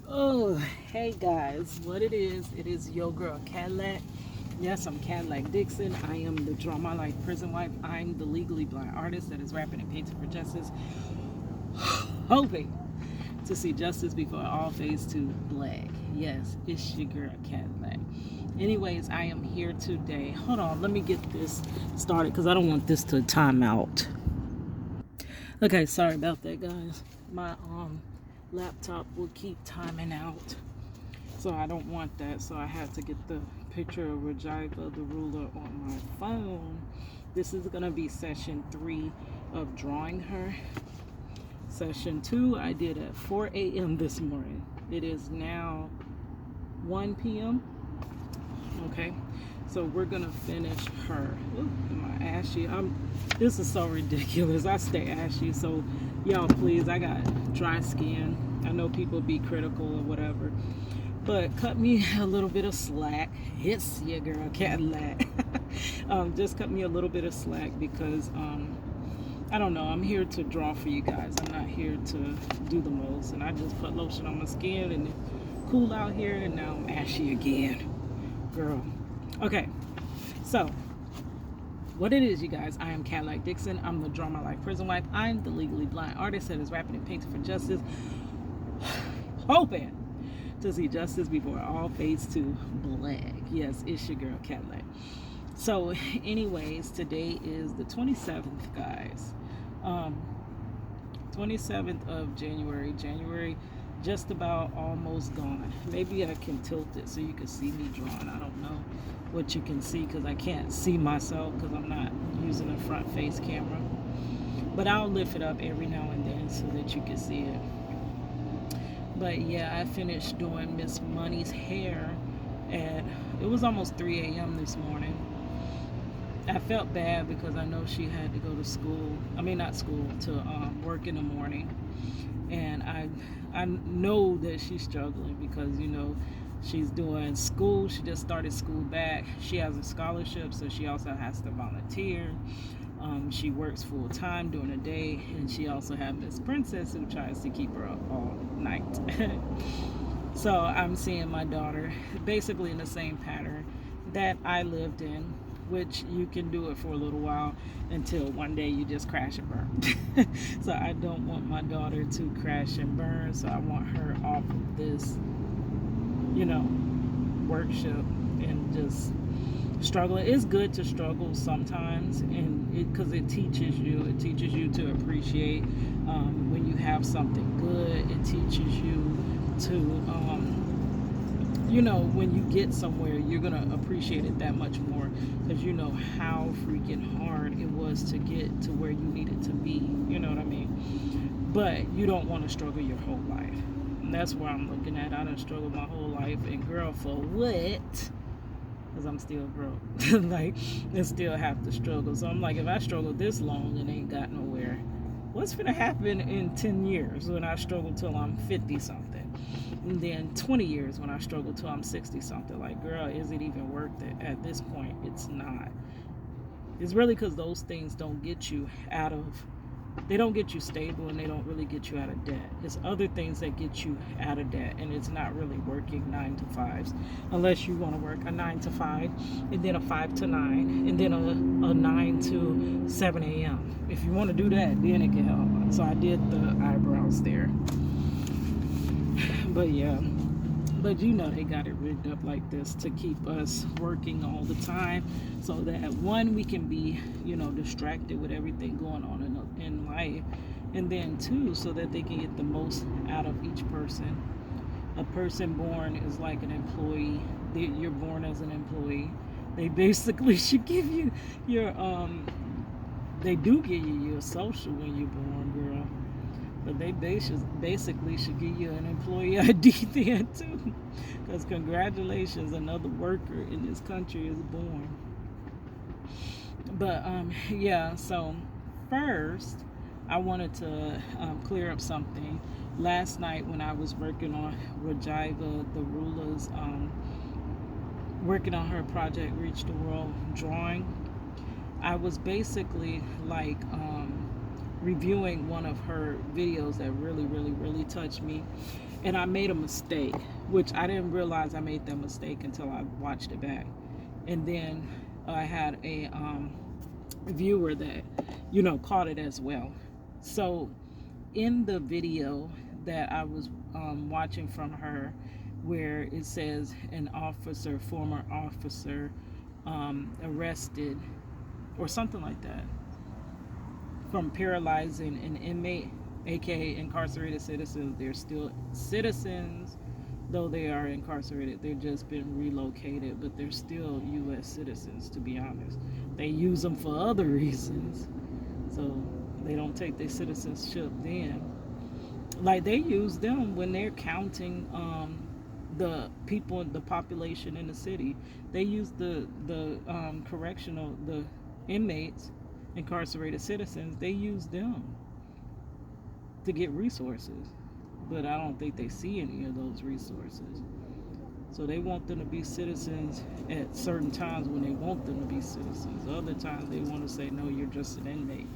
Oh, hey guys, what it is your girl Cadillac. Yes, I'm Cadillac Dixon. I am the Draw My Life prison wife. I'm the legally blind artist that is rapping and painting for justice, hoping to see justice before all fades to black. Yes, it's your girl Cadillac. Anyways, I am here today. Hold on, let me get this started because I don't want this to time out. Okay, sorry about that, guys. My laptop will keep timing out, so I don't want that. So I had to get the picture of Rajiva the ruler on my phone. This is gonna be session 3 of drawing her. Session 2 I did at 4 a.m. this morning. It is now 1 p.m. Okay, so we're gonna finish her. Ooh, am I ashy? This is so ridiculous. I stay ashy, so y'all please, I got dry skin. I know people be critical or whatever, but cut me a little bit of slack. It's your girl Cadillac. Just cut me a little bit of slack because I don't know, I'm here to draw for you guys. I'm not here to do the most. And I just put lotion on my skin and it's cool out here, and now I'm ashy again, girl. Okay, so what it is, you guys, I am Cadillac Dixon. I'm the Draw My Life prison wife. I'm the legally blind artist that is rapping and painting for justice, hoping to see justice before all fades to black. Yes, it's your girl Cadillac. So anyways, today is the 27th, guys. 27th of January just about almost gone. Maybe I can tilt it so you can see me drawing. I don't know what you can see because I can't see myself because I'm not using a front face camera, but I'll lift it up every now and then so that you can see it. But yeah, I finished doing Miss Money's hair and it was almost 3 a.m. this morning. I felt bad because I know she had to go to school. I mean, not school, to work in the morning. And I know that she's struggling because, you know, she's doing school. She just started school back. She has a scholarship, so she also has to volunteer. She works full time during the day, and she also has Miss Princess who tries to keep her up all night. So I'm seeing my daughter basically in the same pattern that I lived in, which you can do it for a little while until one day you just crash and burn. So I don't want my daughter to crash and burn, so I want her off of this, you know, workshop and just struggle. It's good to struggle sometimes, and because it teaches you to appreciate when you have something good. It teaches you to you know, when you get somewhere, you're gonna appreciate it that much more because you know how freaking hard it was to get to where you needed to be. You know what I mean? But you don't want to struggle your whole life, and that's where I'm looking at. I done struggled my whole life, and girl, for what? Because I'm still broke. Like, I still have to struggle. So I'm like, if I struggle this long and ain't got nowhere, what's gonna happen in 10 years when I struggle till I'm 50 something? And then 20 years when I struggle till I'm 60 something. Like, girl, is it even worth it? At this point, it's not. It's really because those things don't get you out of, they don't get you stable, and they don't really get you out of debt. It's other things that get you out of debt, and it's not really working 9 to 5s unless you want to work a 9 to 5 and then a 5 to 9 and then a 9 to 7 a.m. If you want to do that, then it can help. So I did the eyebrows there. But yeah, but you know they got it rigged up like this to keep us working all the time, so that one, we can be, you know, distracted with everything going on in life, and then two, so that they can get the most out of each person. A person born is like an employee. You're born as an employee. They basically should give you your they do give you your social when you're born, girl. But they basically should give you an employee ID then too. Because congratulations, another worker in this country is born. But yeah, so first I wanted to clear up something. Last night when I was working on Rajiva the ruler's, working on her project Reach the World drawing, I was basically like reviewing one of her videos that really touched me, And I made a mistake, which I didn't realize I made that mistake until I watched it back. And then I had a viewer that, caught it as well. So in the video that I was watching from her, where it says an officer, former officer, arrested, or something like that, from paralyzing an inmate, aka incarcerated citizens. They're still citizens, though they are incarcerated. They've just been relocated, but they're still U.S. citizens, to be honest. They use them for other reasons, so they don't take their citizenship then. Like, they use them when they're counting the people, the population in the city. They use the correctional, the inmates, incarcerated citizens, they use them to get resources. But I don't think they see any of those resources. So they want them to be citizens at certain times when they want them to be citizens. Other times they want to say, no, you're just an inmate.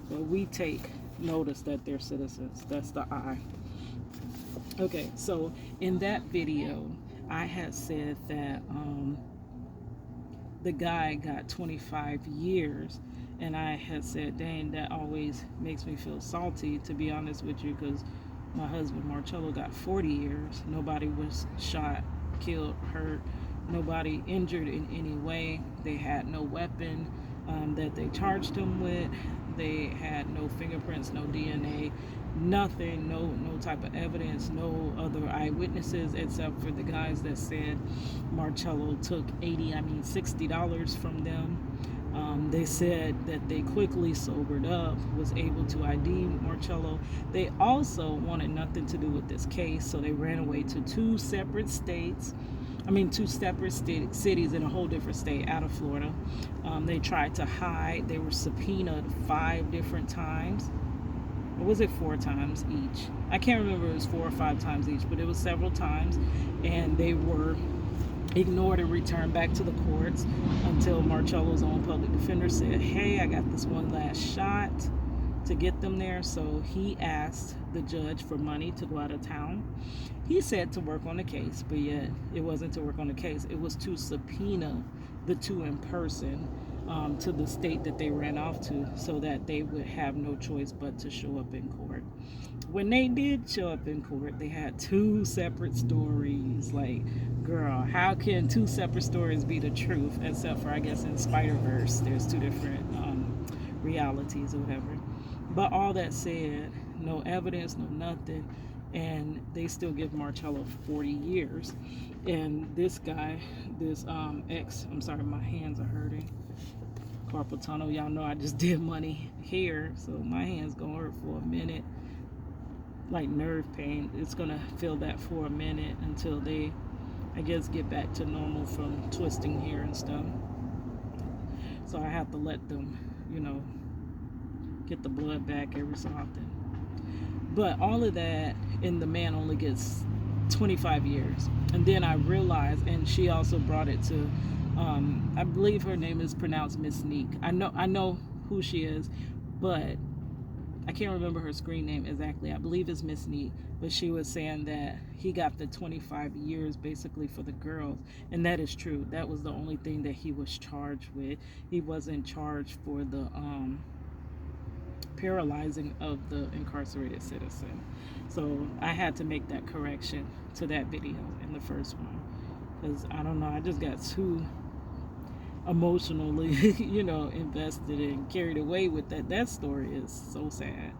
But we take notice that they're citizens. That's the I. Okay, so in that video, I had said that the guy got 25 years. And I had said, dang, that always makes me feel salty, to be honest with you, because my husband Marcello got 40 years. Nobody was shot, killed, hurt. Nobody injured in any way. They had no weapon that they charged him with. They had no fingerprints, no DNA, nothing, no type of evidence, no other eyewitnesses except for the guys that said Marcello took $60 from them. They said that they quickly sobered up, was able to ID Marcello. They also wanted nothing to do with this case, so they ran away to two separate cities in a whole different state out of Florida. They tried to hide. They were subpoenaed 5 different times. Or was it 4 times each? I can't remember if it was 4 or 5 times each, but it was several times, and they were ignored and returned back to the courts until Marcello's own public defender said, hey, I got this one last shot to get them there. So he asked the judge for money to go out of town. He said to work on the case, but yet it wasn't to work on the case. It was to subpoena the two in person to the state that they ran off to, so that they would have no choice but to show up in court. When they did show up in court, they had 2 separate stories. Like, girl, how can 2 separate stories be the truth? Except for, I guess, in Spider-Verse, there's 2 different realities or whatever. But all that said, no evidence, no nothing, and they still give Marcello 40 years. And this guy, this I'm sorry, my hands are hurting. Carpal tunnel, y'all know I just did money here, so my hand's gonna hurt for a minute. Like nerve pain, it's gonna feel that for a minute until they, I guess, get back to normal from twisting here and stuff. So I have to let them, get the blood back every so often. But all of that, and the man only gets 25 years. And then I realized, and she also brought it to, I believe her name is pronounced Miss Neek. I know who she is, but I can't remember her screen name exactly. I believe it's Miss Neek, but she was saying that he got the 25 years basically for the girls, and that is true. That was the only thing that he was charged with. He wasn't charged for the paralyzing of the incarcerated citizen. So I had to make that correction to that video in the first one, because I don't know, I just got too emotionally invested and carried away with that. That story is so sad.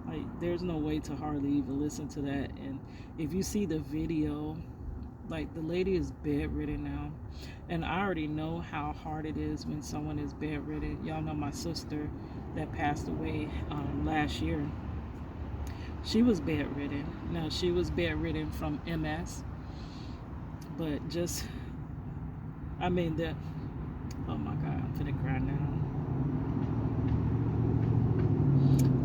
Like, there's no way to hardly even listen to that. And if you see the video, like, the lady is bedridden now, and I already know how hard it is when someone is bedridden. Y'all know my sister that passed away last year. She was bedridden. Now, she was bedridden from MS, but just, oh my God, I'm finna cry now.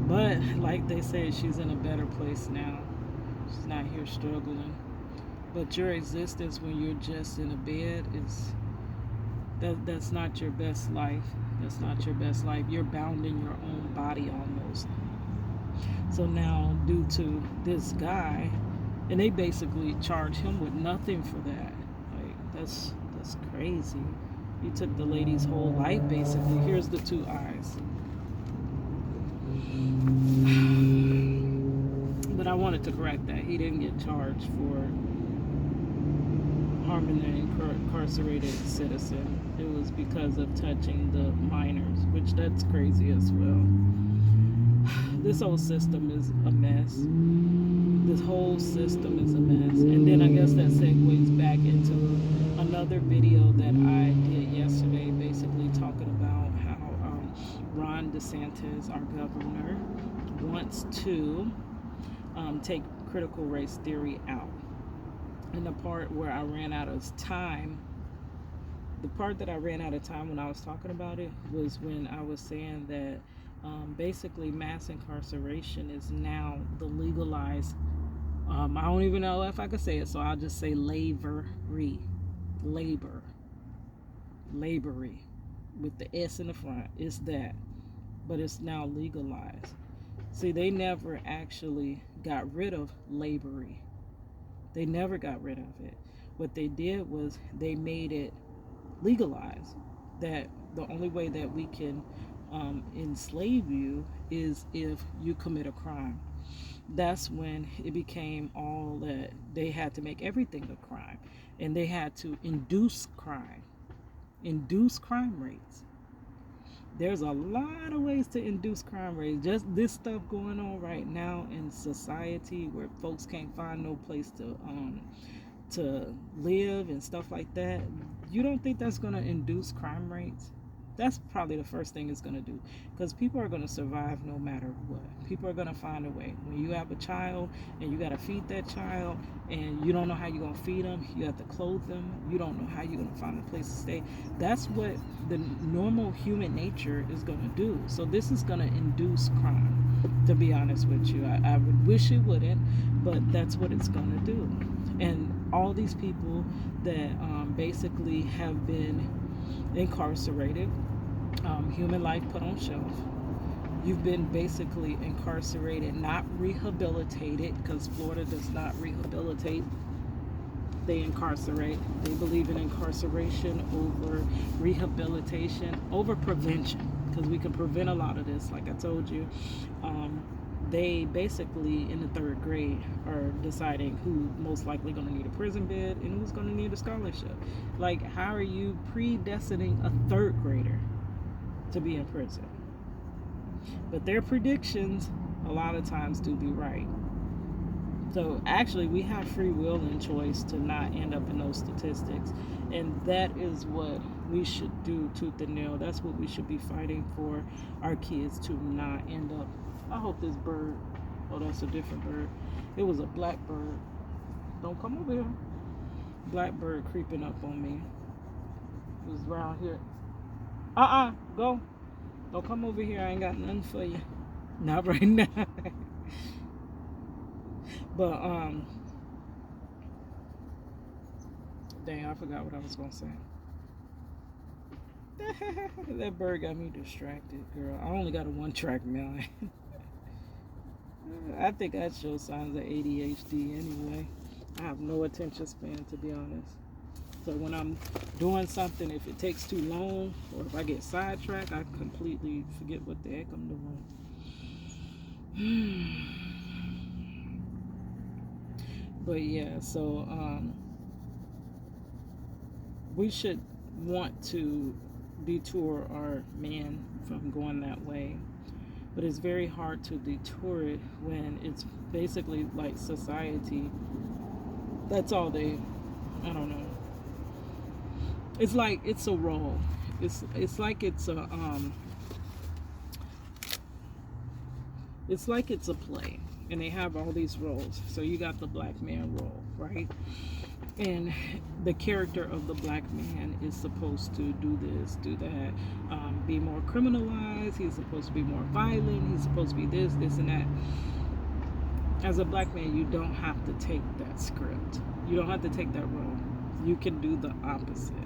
But like they say, she's in a better place now. She's not here struggling. But your existence when you're just in a bed that's not your best life. That's not your best life. You're bound in your own body almost. So now, due to this guy And they basically charge him with nothing for that. Like, that's crazy. You took the lady's whole life, basically. Here's the two eyes. But I wanted to correct that. He didn't get charged for harming an incarcerated citizen. It was because of touching the minors, which that's crazy as well. This whole system is a mess. This whole system is a mess. And then I guess that segues back into another video that I did yesterday, basically talking about how Ron DeSantis, our governor, wants to take critical race theory out. And the part where I ran out of time, the part that I ran out of time when I was talking about it was when I was saying that basically mass incarceration is now the legalized, I don't even know if I could say it, so I'll just say labory, with the S in the front. It's that, but it's now legalized. See, they never actually got rid of labory. They never got rid of it. What they did was they made it legalized, that the only way that we can enslave you is if you commit a crime. That's when it became all that they had to make everything a crime, and they had to induce crime rates. There's a lot of ways to induce crime rates. Just this stuff going on right now in society, where folks can't find no place to live and stuff like that. You don't think that's going to induce crime rates? That's probably the first thing it's going to do, because people are going to survive no matter what. People are going to find a way. When you have a child and you got to feed that child, and you don't know how you're going to feed them, you have to clothe them, you don't know how you're going to find a place to stay. That's what the normal human nature is going to do. So this is going to induce crime, to be honest with you. I would wish it wouldn't, but that's what it's going to do. And all these people that basically have been incarcerated, human life put on shelf. You've been basically incarcerated, not rehabilitated, because Florida does not rehabilitate. They incarcerate. They believe in incarceration over rehabilitation, over prevention, because we can prevent a lot of this. Like I told you, they basically in the third grade are deciding who most likely going to need a prison bed and who's going to need a scholarship. Like, how are you predestining a third grader to be in prison? But their predictions a lot of times do be right. So actually we have free will and choice to not end up in those statistics, and that is what we should do tooth and nail. That's what we should be fighting for, our kids to not end up. I hope this bird, oh, that's a different bird. It was a black bird. Don't come over here. Black bird creeping up on me. It was around here. Go. Don't come over here. I ain't got nothing for you. Not right now. But, dang, I forgot what I was going to say. That bird got me distracted, girl. I only got a one-track mind. I think that shows signs of ADHD anyway. I have no attention span, to be honest. So when I'm doing something, if it takes too long, or if I get sidetracked, I completely forget what the heck I'm doing. But yeah, so we should want to detour our man from going that way. But it's very hard to detour it when it's basically like society. That's all they, I don't know. It's like it's a role. It's like it's a it's like it's a play, and they have all these roles. So you got the black man role, right? And the character of the black man is supposed to do this, do that, be more criminalized. He's supposed to be more violent. He's supposed to be this, and that. As a black man, you don't have to take that script. You don't have to take that role. You can do the opposite.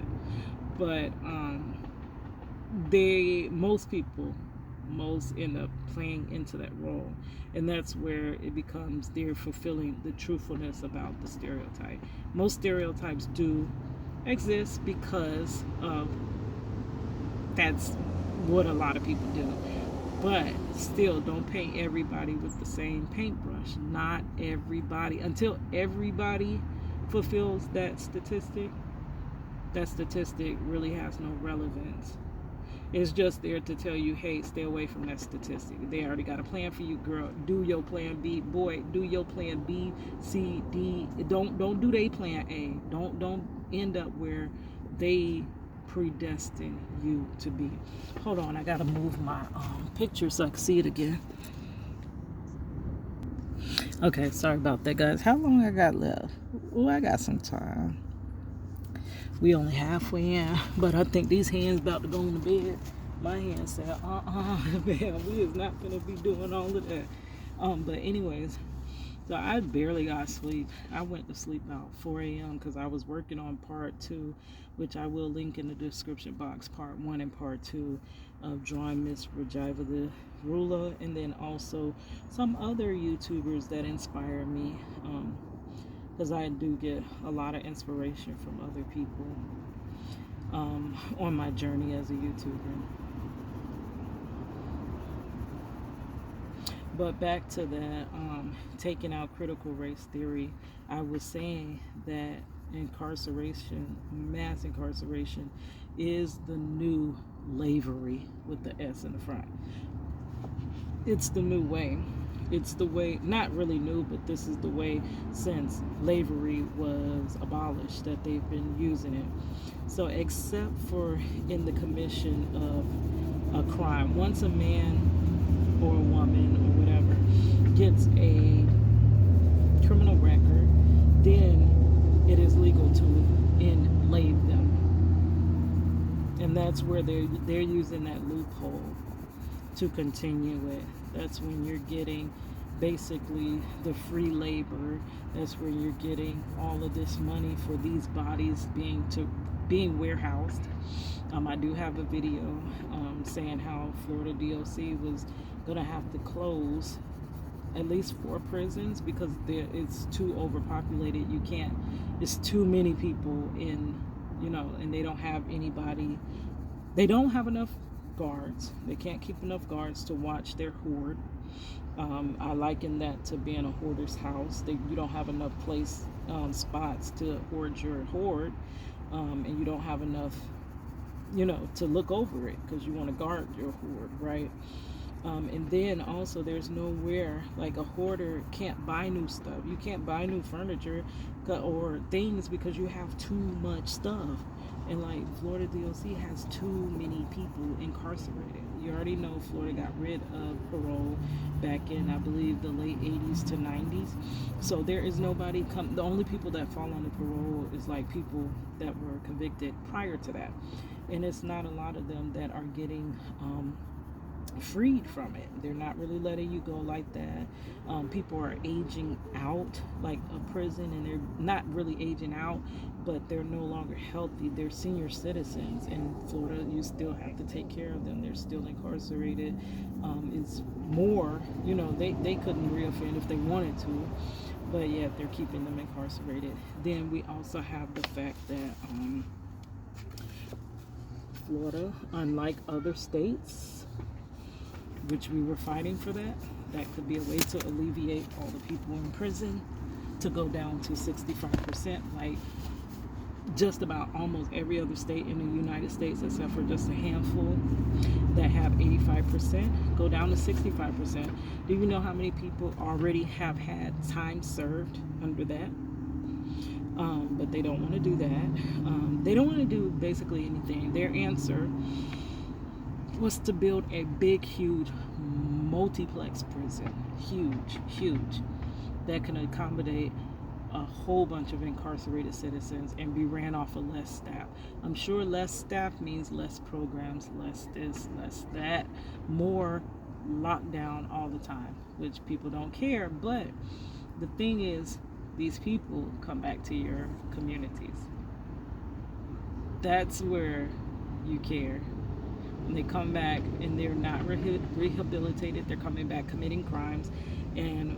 But most people most end up playing into that role. And that's where it becomes they're fulfilling the truthfulness about the stereotype. Most stereotypes do exist because of that's what a lot of people do. But still, don't paint everybody with the same paintbrush. Not everybody. Until everybody fulfills that statistic really has no relevance. It's just there to tell you, hey, stay away from that statistic. They already got a plan for you, girl. Do your plan B. Boy, do your plan B, C, D. Don't do their plan A. Don't end up where they predestine you to be. Hold on, I gotta move my picture so I can see it again. Okay, sorry about that, guys. How long I got left? Oh, I got some time. We only halfway in, but I think these hands about to go in the bed. My hand said, man, we is not gonna be doing all of that. But anyways, so I barely got sleep. I went to sleep about 4 a.m. because I was working on part 2, which I will link in the description box, part 1 and part 2 of drawing Miss Rajiva the Ruler, and then also some other YouTubers that inspire me. Because I do get a lot of inspiration from other people on my journey as a YouTuber. But back to that, taking out critical race theory, I was saying that incarceration, mass incarceration, is the new slavery with the S in the front. It's the new way. It's the way, not really new, but this is the way since slavery was abolished that they've been using it. So except for in the commission of a crime, once a man or a woman or whatever gets a criminal record, then it is legal to enslave them. And that's where they're using that loophole to continue it. That's when you're getting basically the free labor. That's where you're getting all of this money for these bodies being warehoused. I do have a video saying how Florida DOC was gonna have to close at least 4 prisons because it's too overpopulated. You can't. It's too many people in, and they don't have anybody. They don't have enough guards. They can't keep enough guards to watch their hoard. I liken that to being a hoarder's house. You don't have enough spots to hoard your hoard, and you don't have enough, to look over it because you want to guard your hoard, right? And then also there's nowhere, like a hoarder can't buy new stuff. You can't buy new furniture or things because you have too much stuff. And like Florida DOC has too many people incarcerated. You already know Florida got rid of parole back in, I believe, the late 80s to 90s. So there is nobody the only people that fall under parole is like people that were convicted prior to that. And it's not a lot of them that are getting freed from it. They're not really letting you go like that. People are aging out like a prison, and they're not really aging out, but they're no longer healthy. They're senior citizens in Florida. You still have to take care of them. They're still incarcerated. It's more, they couldn't reoffend if they wanted to, but yet they're keeping them incarcerated. Then we also have the fact that Florida, unlike other states, which we were fighting for that could be a way to alleviate all the people in prison to go down to 65%, like just about almost every other state in the United States, except for just a handful that have 85%, go down to 65%. Do you know how many people already have had time served under that? But they don't want to do that. They don't want to do basically anything. Their answer was to build a big, huge multiplex prison, huge, that can accommodate a whole bunch of incarcerated citizens and be ran off of less staff. I'm sure less staff means less programs, less this, less that, more lockdown all the time, which people don't care. But the thing is, these people come back to your communities. That's where you care. and they come back and they're not rehabilitated. They're coming back committing crimes. And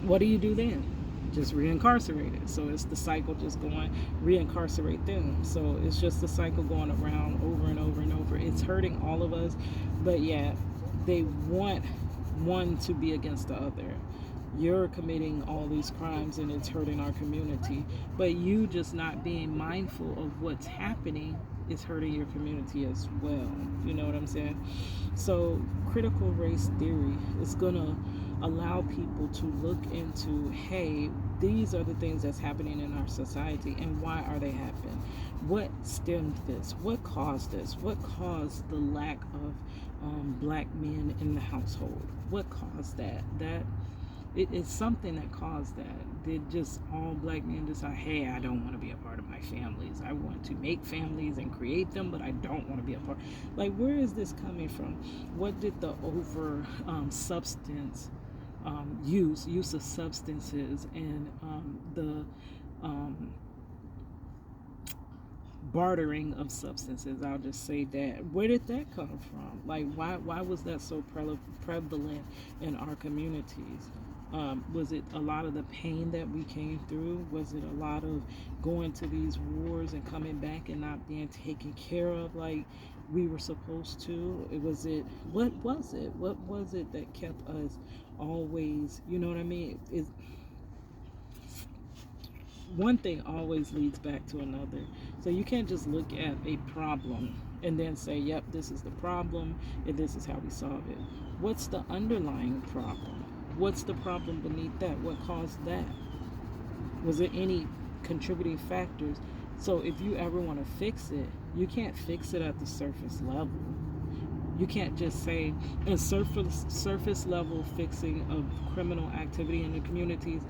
what do you do then? Just reincarcerate it. So it's the cycle just going, reincarcerate them. So it's just the cycle going around over and over and over. It's hurting all of us, but yeah, they want one to be against the other. You're committing all these crimes and it's hurting our community, but you just not being mindful of what's happening is hurting your community as well. You know what I'm saying? So critical race theory is gonna allow people to look into, hey, these are the things that's happening in our society, and why are they happening? What stemmed this? What caused this? What caused the lack of black men in the household? What caused that? It's something that caused that. Did just all black men decide, hey, I don't want to be a part of my families. I want to make families and create them, but I don't want to be a part. Like, where is this coming from? What did the over substance use of substances and the bartering of substances, I'll just say that, where did that come from? Like, why was that so prevalent in our communities? Was it a lot of the pain that we came through? Was it a lot of going to these wars and coming back and not being taken care of like we were supposed to? What was it that kept us always, you know what I mean? One thing always leads back to another. So you can't just look at a problem and then say, yep, this is the problem and this is how we solve it. What's the underlying problem? What's the problem beneath that? What caused that? Was there any contributing factors? So if you ever want to fix it, you can't fix it at the surface level. You can't just say a surface level fixing of criminal activity in the communities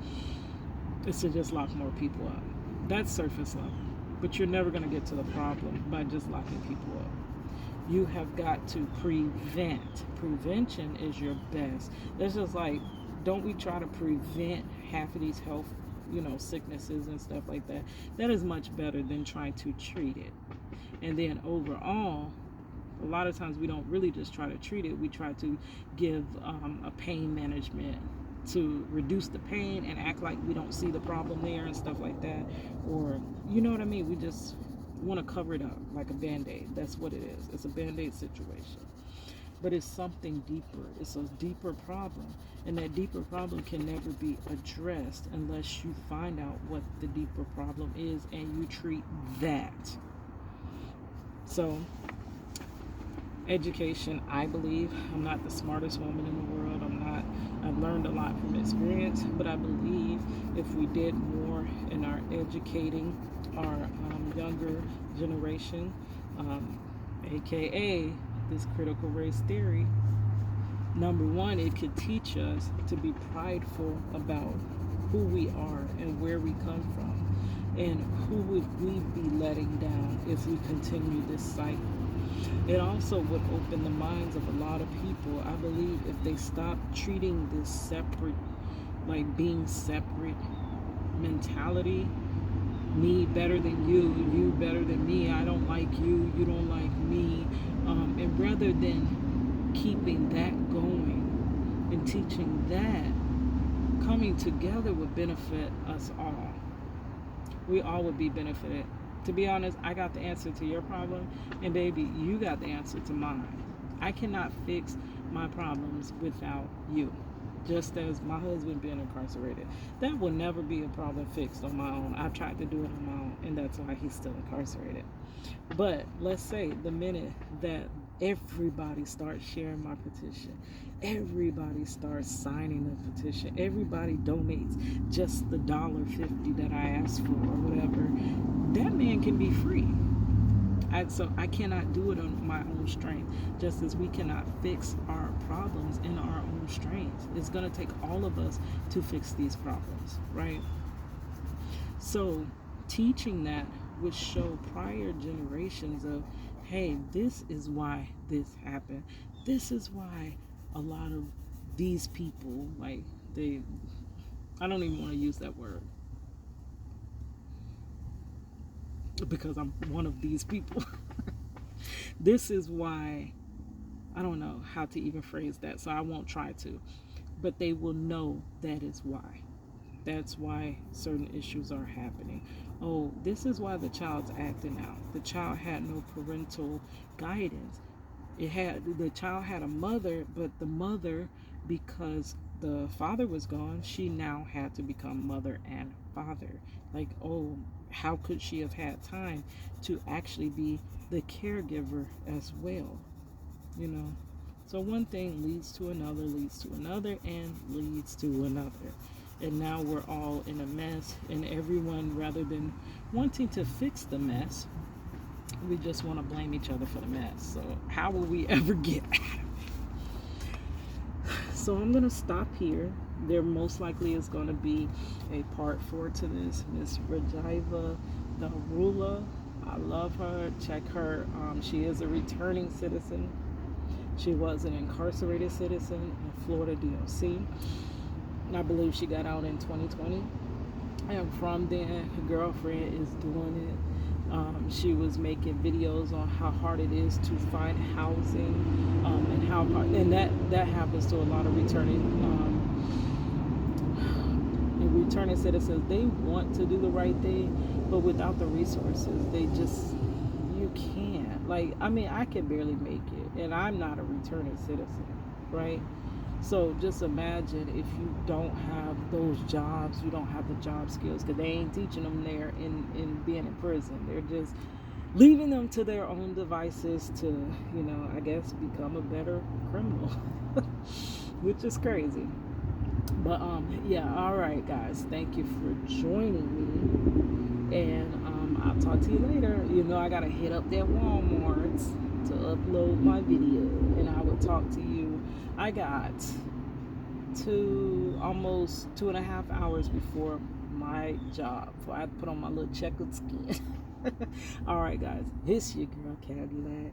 is to just lock more people up. That's surface level. But you're never going to get to the problem by just locking people up. You have got to prevent. Prevention is your best. That's just like, don't we try to prevent half of these health, sicknesses and stuff like that? That is much better than trying to treat it. And then overall, a lot of times we don't really just try to treat it. We try to give a pain management to reduce the pain and act like we don't see the problem there and stuff like that. Or, you know what I mean? We just want to cover it up like a Band-Aid. That's what it is. It's a Band-Aid situation. But it's something deeper. It's a deeper problem. And that deeper problem can never be addressed unless you find out what the deeper problem is and you treat that. So, education, I believe. I'm not the smartest woman in the world. I've learned a lot from experience, but I believe if we did more in our educating our younger generation, aka this critical race theory, number one, it could teach us to be prideful about who we are and where we come from, and who would we be letting down if we continue this cycle. It also would open the minds of a lot of people. I believe if they stop treating this separate, like being separate mentality, me better than you better than me, I don't like you, you don't like me, and rather than keeping that going and teaching that, coming together would benefit us all. We all would be benefited. To be honest, I got the answer to your problem, and baby, you got the answer to mine. I cannot fix my problems without you. Just as my husband being incarcerated, that will never be a problem fixed on my own. I've tried to do it on my own, and that's why he's still incarcerated. But let's say the minute that everybody starts sharing my petition, everybody starts signing the petition, everybody donates just the $1.50 that I asked for or whatever, that man can be free. So I cannot do it on my own strength, just as we cannot fix our problems in our own strength. It's going to take all of us to fix these problems, right? So teaching that would show prior generations of, hey, this is why this happened. This is why a lot of these people, like, I don't even want to use that word, because I'm one of these people. This is why, I don't know how to even phrase that, so I won't try to. But they will know that is why. That's why certain issues are happening. Oh, this is why the child's acting out. The child had no parental guidance. The child had a mother, but the mother, because the father was gone, she now had to become mother and father. Like, oh, how could she have had time to actually be the caregiver as well? You know? So one thing leads to another, and leads to another. And now we're all in a mess, and everyone, rather than wanting to fix the mess, we just want to blame each other for the mess. So how will we ever get out of it? So I'm going to stop here. There most likely is going to be a part 4 to this. Miss Rajiva Narula, I love her. Check her. She is a returning citizen. She was an incarcerated citizen in Florida DOC. I believe she got out in 2020. And from then, her girlfriend is doing it. She was making videos on how hard it is to find housing, and how hard, and that happens to a lot of returning citizens. They want to do the right thing, but without the resources, you can't. Like, I mean, I can barely make it, and I'm not a returning citizen, right? So just imagine if you don't have those jobs, you don't have the job skills, because they ain't teaching them there in being in prison. They're just leaving them to their own devices to, I guess, become a better criminal, which is crazy. But yeah, all right, guys, thank you for joining me, and I'll talk to you later. I gotta hit up that Walmart to upload my video, and I will talk to you. I got almost 2.5 hours before my job, so I have to put on my little checkered skin. All right, guys, it's your girl Cadillac.